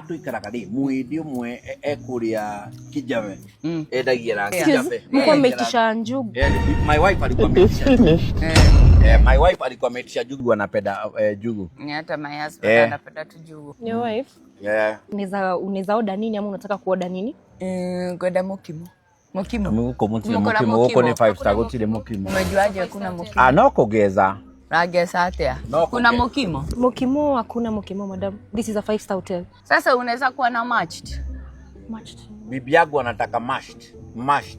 tuikaraga ri mwidi umwe ekuria Kijabe endagia na Kijabe mko mmetisha njugu. My wife alikuwa ametisha my wife alikuwa ametisha jugu, anapenda jugu. Ni hata my husband anapenda tu jugu. Your wife? Yeah. Unaweza order nini ama unataka kuorder nini? Goda mokimo. Mokimo. Mukimo uko ni 5 star gutire mokimo. Umejuaje kuna mokimo? No kugeza. Rageza atia. Kuna mokimo? Mokimo hakuna mokimo madam. This is a 5-star hotel. Sasa unaweza kuwa na mashed. Mashed. Bibi yangu anataka mashed.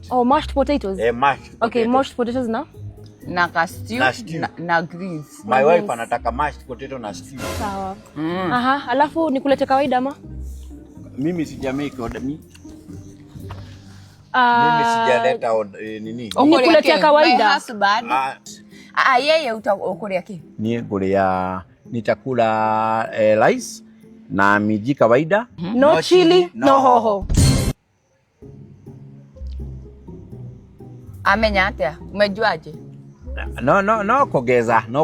Oh, mashed potatoes. Mashed. Okay, mashed potatoes na stew na greens. My wife anataka mashed potato na stew. Sawa. Aha, alafu nikulete kawaida ama? Mimi sijamake order mimi sijaleta nini. Nikulete kawaida. Yeye utakulia kipi? Ni guria nitakula rice na miji kawaida. No chili, no hoho. Amenya atia? Umejuaje? No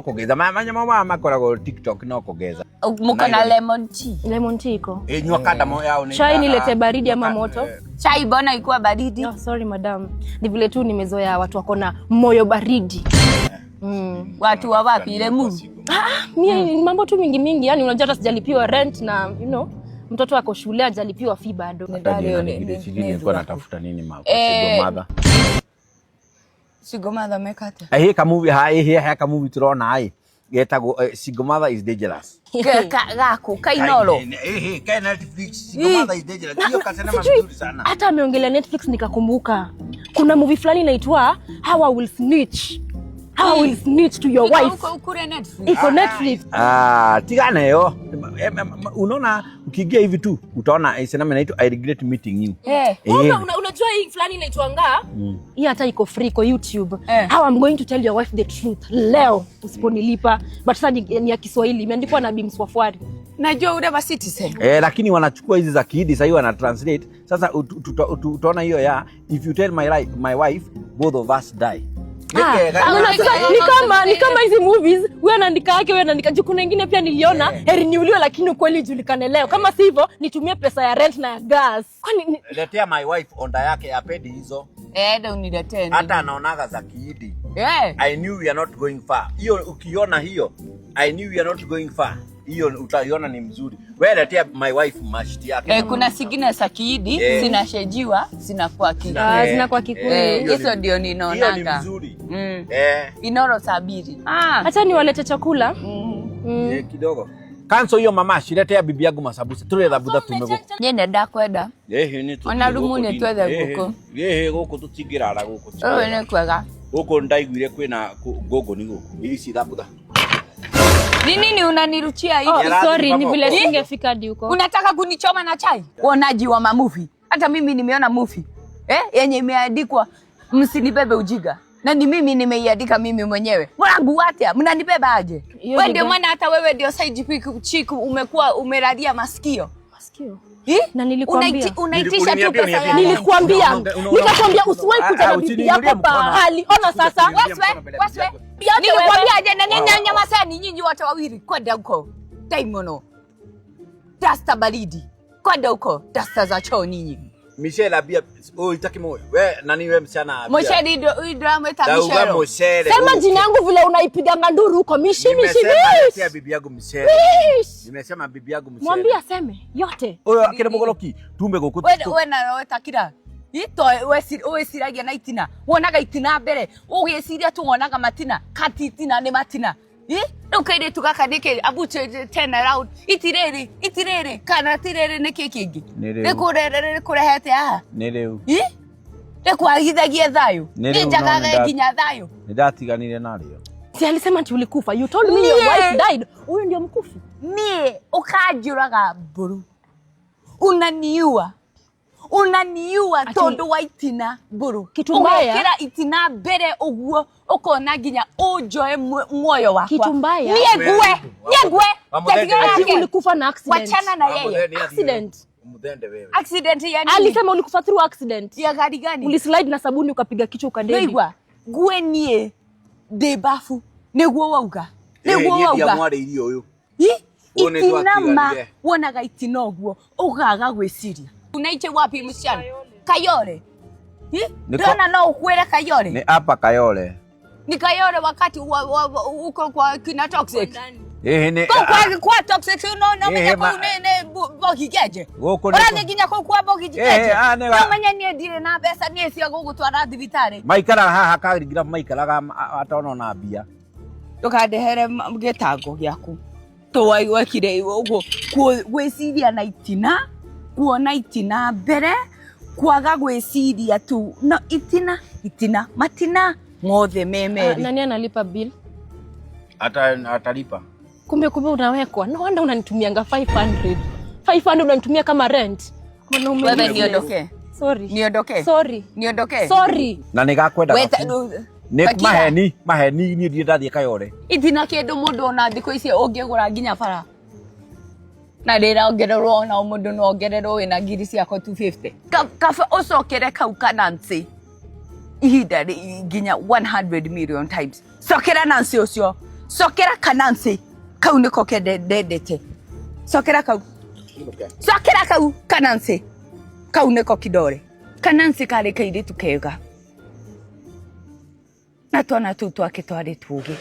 kugeza. Manya mama makorago TikTok no kugeza. Muko na lemon tea. Lemon tea iko. Nywa kada mo yao ni. Chai nilete baridi ama moto? Chai bona ikuwa baridi. No, sorry madam. Ni vile tu nimezoea watu wako na moyo baridi. Watu wa wapi ile Mungu? Mimi mambo tu mingi, yani unajua hata sijalipiwa rent na mtoto wako shule hajalipiwa fee bado. Nilikuwa natafuta nini mama? Sigomada mekata. Ka movie turona getagwo Sigomada is dangerous. Gako kainolo. Ka Netflix Sigomada is dangerous. Hiyo kasema mzuri sana. Hata ameongelea Netflix nikakumbuka. Kuna movie fulani inaitwa How I Will Snitch. How I Will Snitch to Your Wife. Iko Netflix. Tigana yo. Unaona ukiingia hivi tu utaona sinema inaitwa I Regret Meeting You. Unajua hii fulani inaitwa hii hata iko free kwa YouTube. How I'm going to tell your wife the truth. Leo usiponilipa. But sasa ni ya Kiswahili imeandikwa na Bims Wafwari. Najua ule basi Citizen. Lakini wanachukua hizi za Kihindi sasa hiyo wana translate. Sasa utaona hiyo ya if you tell my wife both of us die. Ni kama hizi movies wewe anaandika yake wewe anaandika juu. Kuna nyingine pia niliona heri niuliwe lakini ukweli ujulikane leo. Kama si hivyo nitumie pesa ya rent na ya gas. Kwani letea my wife onda yake ya pedi hizo. Ndio uniletee. Hata anaonaga za Kihindi. I knew we are not going far. Hiyo ukiona hiyo I knew we are not going far. Hiyo utaiona ni mzuri. Wewe letea my wife mashiti yake. Kuna sigine za Kihindi zinashejiwa zinakuwa Kikuyu. Zinakuwa Kikuyu. Hizo ndio ninaonanga. Hiyo ni mzuri. Inoro sabiri. Acha niwalete chakula. Kidogo. Kanso hiyo mama shiletea bibi yangu masabusa. Tule dhabuda tumego. Nyende ndakwenda. Ni tu. Ona rumu ni twethe guko. Guko tutigirara guko. Ni kwega. Guko ndaiguire kwina gogo ni guko. Ici dhabuda. Nini unaniruchia hivi? Sorry, ni vile singefika hadi huko. Unataka kunichoma na chai? Uonaji wa mamuvi. Hata mimi nimeona movie. Yenye imeandikwa msinibebe ujiga. Na ni mimi nimeiandika mimi mwenyewe. Mwanangu watia, mnanibeba aje? Wewe ndio maana hata wewe ndio side chiku umekuwa umelalia masikio. Masikio? Na nilikwambia. Unaitisha tu pesa yako. Nilikwambia. Nikakwambia usiwahi kuja na bibi yako pahali. Ona sasa. Waswe. Nilikwambia aje na nyanya masani nyinyi wote wawili kwenda huko. Daimono. Dasta baridi. Kwenda huko. Dasta za choo nyinyi. Michelle abia itaki moyo. Wewe nani wewe msichana abia? Michelle ndio drama ita Michelle. Sema jina yangu vile unaipiga nganduru huko. Michelle. Nimesema bibi yangu Michelle. Nimesema bibi yangu Michelle. Mwambie aseme yote. Akira mogoloki tumbe goko. Wewe na wewe takira. Ito wewe siragia na itina. Wonaga itina mbere. Ugiciria tu wonaga matina. Kati itina ni matina. Ukaire tukakandike abuche 10 round. Itirere kana tirere niki kingi. Nikurere kurehete aha. Ni riu. Nikuagithagia thayo. Nijagaga ginya thayo. Nidatiganire nario. Si alisema ati ulikufa. You told me your wife died. Huyu ndio mkufi. Nie ukajuraga mburu. Unaniua tondu wa itina mburu. Kitu mbaya. Ukira itina mbere uguo ukona ginya ujoe moyo wakwa. Kitu mbaya. Niegwe. Ati ulikufa na accident. Wachana na yeye. Accident. Mudende wewe. Accident yani. Alisema ulikufa through accident. Ya gari gani? Ulislide na sabuni ukapiga kichwa ukadedi. Weigwa. Gwe nie de bafu. Neguo wauga. Neguo wauga. Ndio mwari irio uyu. Itinama wonaga itina uguo ugaga gwiciria. Unaiche wapi msichana? Kayole. Ndona no ukwere Kayole. Ni hapa Kayole. Ni Kayole wakati uko kwa kina toxic. Ni kwa toxic no menya ko ne bogi geje. Ora ne ginya ko kwa bogi geje. No menya ni ndire na pesa ni cia gugutwara thibitari. Maikara haha kagira maikaraga atona na mbia. Tukandehere gitango giaku. Towai wakire ugo gwiciria na itina, kuona itina mbere, kwaga gwiciria tu. No itina matina ngothe memeri. Nani analipa bill? Atalipa. Kumbe unawekwa. No wonder unanitumianga 500. 500 unanitumia kama rent. Wewe niondoke. Sorry. Niondoke. Sorry. Niondoke. Sorry. Na nigakwenda. Maheni ni ndio ndathie Kayole. Itina kindu mundu ona thiko ici ungigura nginya bara. Na ndira ongererwo na mundu no ongererwo wina ngiri ciako 250. Kafa ucokere kau Nancy. Ihinda nginya 100 million times. Sokera Nancy ucio. Sokera Nancy. Kau niko kendete. Sokera kau. Sokera kau Nancy. Kau niko kidore. Nancy kare kaire tukega. Na twana tu twake twari tuge.